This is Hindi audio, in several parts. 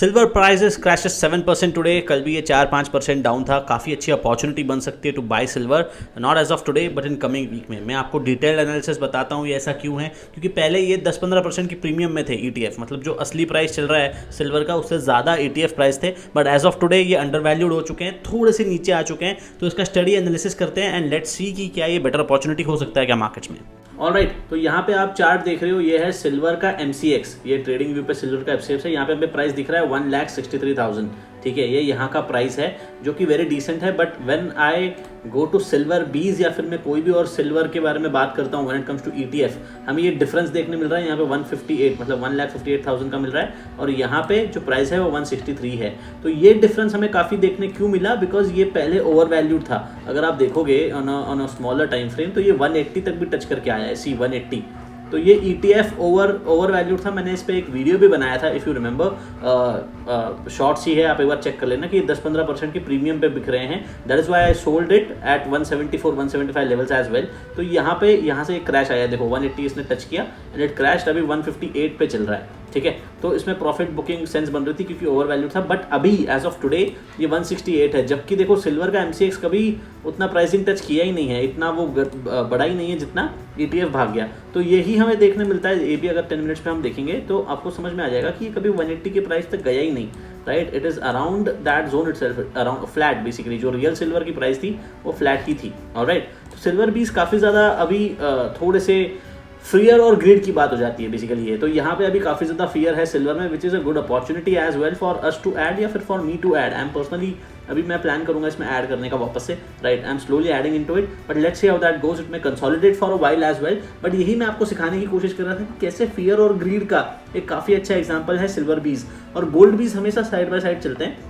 Silver prices crashes 7% today. कल भी ये 4-5% डाउन था। काफ़ी अच्छी अपॉर्चुनिटी बन सकती है to buy silver, not as of today but in coming week में। मैं आपको डिटेल्ड एनालिसिस बताता हूँ ये ऐसा क्यों है, क्योंकि पहले ये 10-15% की प्रीमियम में थे ETF, मतलब जो असली प्राइस चल रहा है सिल्वर का उससे ज़्यादा ETF प्राइस थे, बट एज ऑफ टुडे ये अंडर वैल्यूड हो चुके हैं, थोड़े से नीचे आ चुके हैं। तो इसका स्टडी एनालिसिस करते हैं एंड लेट्स सी कि क्या ये बेटर अपॉर्चुनिटी हो सकता है क्या मार्केट्स में। ऑलराइट, तो यहाँ पे आप चार्ट देख रहे हो, ये है सिल्वर का MCX, ये ट्रेडिंग व्यू पे सिल्वर का MCX है। यहाँ पे हमें प्राइस दिख रहा है 1,63,000, ठीक है, ये यहाँ का प्राइस है जो कि वेरी डिसेंट है। But when I go to silver bees या फिर मैं कोई भी और सिल्वर के बारे में बात करता हूँ when it comes to ETF, हमें ये डिफरेंस देखने मिल रहा है। यहाँ पे 158 मतलब 1,58,000 का मिल रहा है और यहाँ पे जो प्राइस है वो 163 है। तो ये डिफरेंस हमें काफ़ी देखने क्यों मिला, बिकॉज ये पहले ओवर वैल्यूड था। अगर आप देखोगे on a smaller time frame तो ये 180 तक भी टच करके आया है, सी 180। तो ये ETF ओवर वैल्यूड था। मैंने इस पर एक वीडियो भी बनाया था, इफ़ यू रिमेंबर, शॉर्ट्स ही है, आप एक बार चेक कर लेना कि 10-15% की प्रीमियम पे बिक रहे हैं। That is why I sold it at 174-175 levels as well. तो यहाँ से एक क्रैश आया, देखो 180 इसने टच किया एंड इट क्रैश, अभी 158 पे चल रहा है, ठीक है। तो इसमें प्रॉफिट बुकिंग सेंस बन रही थी क्योंकि ओवर वैल्यू था। बट अभी एज ऑफ टुडे ये 168 है, जबकि देखो सिल्वर का MCX कभी उतना प्राइसिंग टच किया ही नहीं है, इतना वो बड़ा ही नहीं है जितना ETF भाग गया। तो यही हमें देखने मिलता है। ये भी अगर 10 मिनट्स में हम देखेंगे तो आपको समझ में आ जाएगा कि ये कभी 180 के प्राइस तक गया ही नहीं, right. It is around that zone itself, around flat basically. जो रियल सिल्वर की प्राइस थी वो फ्लैट ही थी, ऑलराइट। तो सिल्वर बीस काफ़ी ज़्यादा अभी थोड़े से फियर और ग्रीड की बात हो जाती है बेसिकली ये। तो यहाँ पे अभी काफ़ी ज़्यादा फियर है सिल्वर में, which is a good opportunity as well for us to add या फिर for me to add. I am personally अभी मैं प्लान करूंगा इसमें ऐड करने का वापस से, right. I am slowly adding into it, but let's see how that goes. It may consolidate for a while as well. But यही मैं आपको सिखाने की कोशिश कर रहा था कि कैसे फियर और ग्रीड का एक काफ़ी अच्छा एग्जाम्पल है सिल्वर बीज। और गोल्ड बीज हमेशा साइड बाय साइड चलते हैं।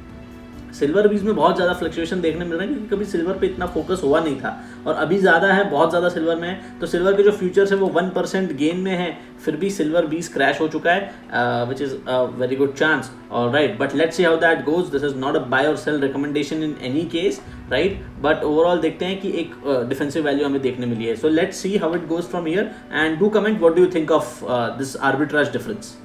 सिल्वर बीज में बहुत ज़्यादा फ्लक्चुएशन देखने मिल रहा है क्योंकि कभी सिल्वर पे इतना फोकस हुआ नहीं था और अभी ज़्यादा है, बहुत ज़्यादा सिल्वर में है। तो सिल्वर के जो फ्यूचर्स है वो 1% गेन में है, फिर भी सिल्वर बीज क्रैश हो चुका है, which is a very good chance, alright. But let's see how that goes. This is not a buy और sell recommendation in any case, right. But overall देखते हैं कि एक डिफेंसिव वैल्यू हमें देखने मिली है। So let's see how it goes from here and do comment what do you think of this arbitrage difference.